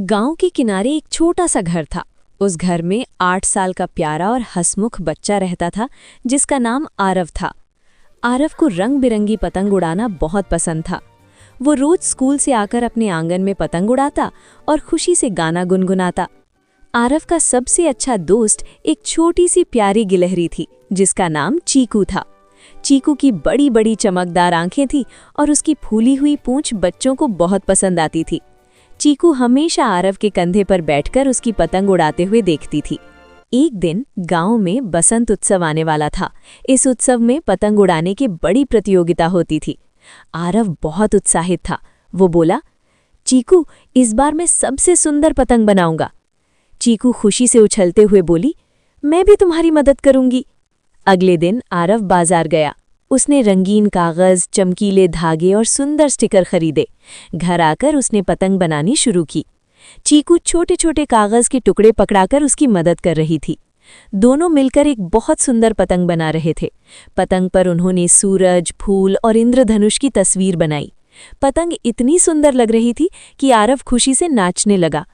गांव के किनारे एक छोटा सा घर था। उस घर में 8 साल का प्यारा और हंसमुख बच्चा रहता था जिसका नाम आरव था। आरव को रंग बिरंगी पतंग उड़ाना बहुत पसंद था। वो रोज स्कूल से आकर अपने आंगन में पतंग उड़ाता और खुशी से गाना गुनगुनाता। आरव का सबसे अच्छा दोस्त एक छोटी सी प्यारी गिलहरी थी जिसका नाम चीकू था। चीकू की बड़ी बड़ी चमकदार आंखें थीं और उसकी फूली हुई पूंछ बच्चों को बहुत पसंद आती थी। चीकू हमेशा आरव के कंधे पर बैठकर उसकी पतंग उड़ाते हुए देखती थी। एक दिन गांव में बसंत उत्सव आने वाला था। इस उत्सव में पतंग उड़ाने की बड़ी प्रतियोगिता होती थी। आरव बहुत उत्साहित था। वो बोला, चीकू, इस बार मैं सबसे सुंदर पतंग बनाऊंगा। चीकू खुशी से उछलते हुए बोली, मैं भी तुम्हारी मदद करूंगी। अगले दिन आरव बाजार गया। उसने रंगीन कागज, चमकीले धागे और सुंदर स्टिकर खरीदे। घर आकर उसने पतंग बनानी शुरू की। चीकू छोटे छोटे कागज के टुकड़े पकड़ाकर उसकी मदद कर रही थी। दोनों मिलकर एक बहुत सुंदर पतंग बना रहे थे। पतंग पर उन्होंने सूरज, फूल और इंद्रधनुष की तस्वीर बनाई। पतंग इतनी सुंदर लग रही थी कि आरव खुशी से नाचने लगा।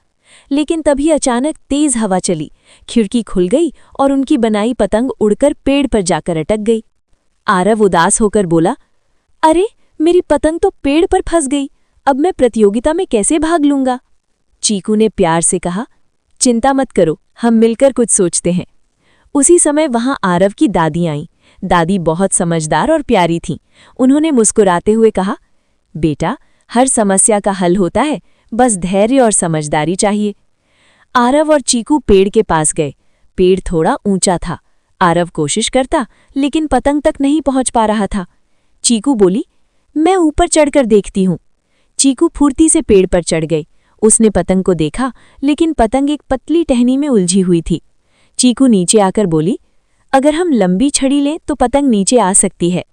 लेकिन तभी अचानक तेज हवा चली, खिड़की खुल गई और उनकी बनाई पतंग उड़कर पेड़ पर जाकर अटक गई। आरव उदास होकर बोला, अरे, मेरी पतंग तो पेड़ पर फंस गई। अब मैं प्रतियोगिता में कैसे भाग लूंगा? चीकू ने प्यार से कहा, चिंता मत करो, हम मिलकर कुछ सोचते हैं। उसी समय वहां आरव की दादी आईं। दादी बहुत समझदार और प्यारी थीं। उन्होंने मुस्कुराते हुए कहा, बेटा, हर समस्या का हल होता है, बस धैर्य और समझदारी चाहिए। आरव और चीकू पेड़ के पास गए। पेड़ थोड़ा ऊंचा था। आरव कोशिश करता, लेकिन पतंग तक नहीं पहुंच पा रहा था। चीकू बोली, मैं ऊपर चढ़कर देखती हूँ। चीकू फुर्ती से पेड़ पर चढ़ गई। उसने पतंग को देखा, लेकिन पतंग एक पतली टहनी में उलझी हुई थी। चीकू नीचे आकर बोली, अगर हम लंबी छड़ी लें तो पतंग नीचे आ सकती है।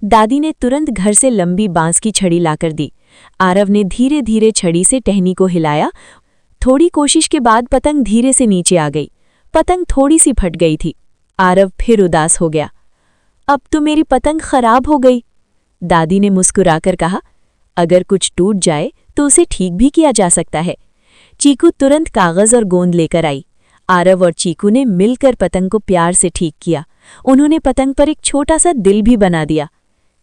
दादी ने तुरंत घर से लंबी बांस की छड़ी लाकर दी। आरव ने धीरे धीरे छड़ी से टहनी को हिलाया। थोड़ी कोशिश के बाद पतंग धीरे से नीचे आ गई। पतंग थोड़ी सी फट गई थी। आरव फिर उदास हो गया। अब तो मेरी पतंग खराब हो गई। दादी ने मुस्कुराकर कहा, अगर कुछ टूट जाए तो उसे ठीक भी किया जा सकता है। चीकू तुरंत कागज और गोंद लेकर आई। आरव और चीकू ने मिलकर पतंग को प्यार से ठीक किया। उन्होंने पतंग पर एक छोटा सा दिल भी बना दिया।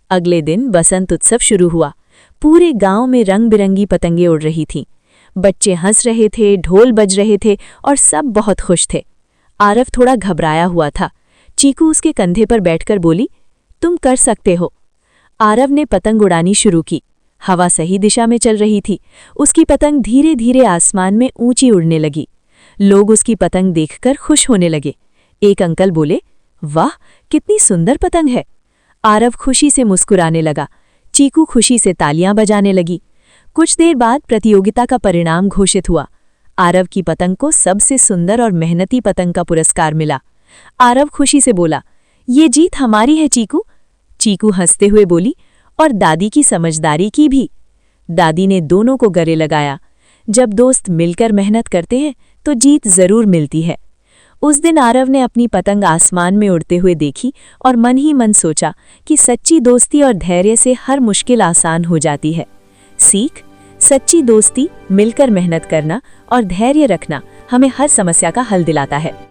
अगले दिन बसंत उत्सव शुरू हुआ। पूरे गांव में रंग बिरंगी पतंगें उड़ रही थीं। बच्चे हंस रहे थे, ढोल बज रहे थे और सब बहुत खुश थे। आरव थोड़ा घबराया हुआ था। चीकू उसके कंधे पर बैठकर बोली, तुम कर सकते हो। आरव ने पतंग उड़ानी शुरू की। हवा सही दिशा में चल रही थी। उसकी पतंग धीरे धीरे आसमान में ऊंची उड़ने लगी। लोग उसकी पतंग देखकर खुश होने लगे। एक अंकल बोले, वाह, कितनी सुंदर पतंग है। आरव खुशी से मुस्कुराने लगा। चीकू खुशी से तालियां बजाने लगी। कुछ देर बाद प्रतियोगिता का परिणाम घोषित हुआ। आरव की पतंग को सबसे सुंदर और मेहनती पतंग का पुरस्कार मिला। आरव खुशी से बोला, ये जीत हमारी है चीकू। चीकू हंसते हुए बोली, और दादी की समझदारी की भी। दादी ने दोनों को गले लगाया। जब दोस्त मिलकर मेहनत करते हैं तो जीत जरूर मिलती है। उस दिन आरव ने अपनी पतंग आसमान में उड़ते हुए देखी और मन ही मन सोचा कि सच्ची दोस्ती और धैर्य से हर मुश्किल आसान हो जाती है। सीख, सच्ची दोस्ती, मिलकर मेहनत करना और धैर्य रखना हमें हर समस्या का हल दिलाता है।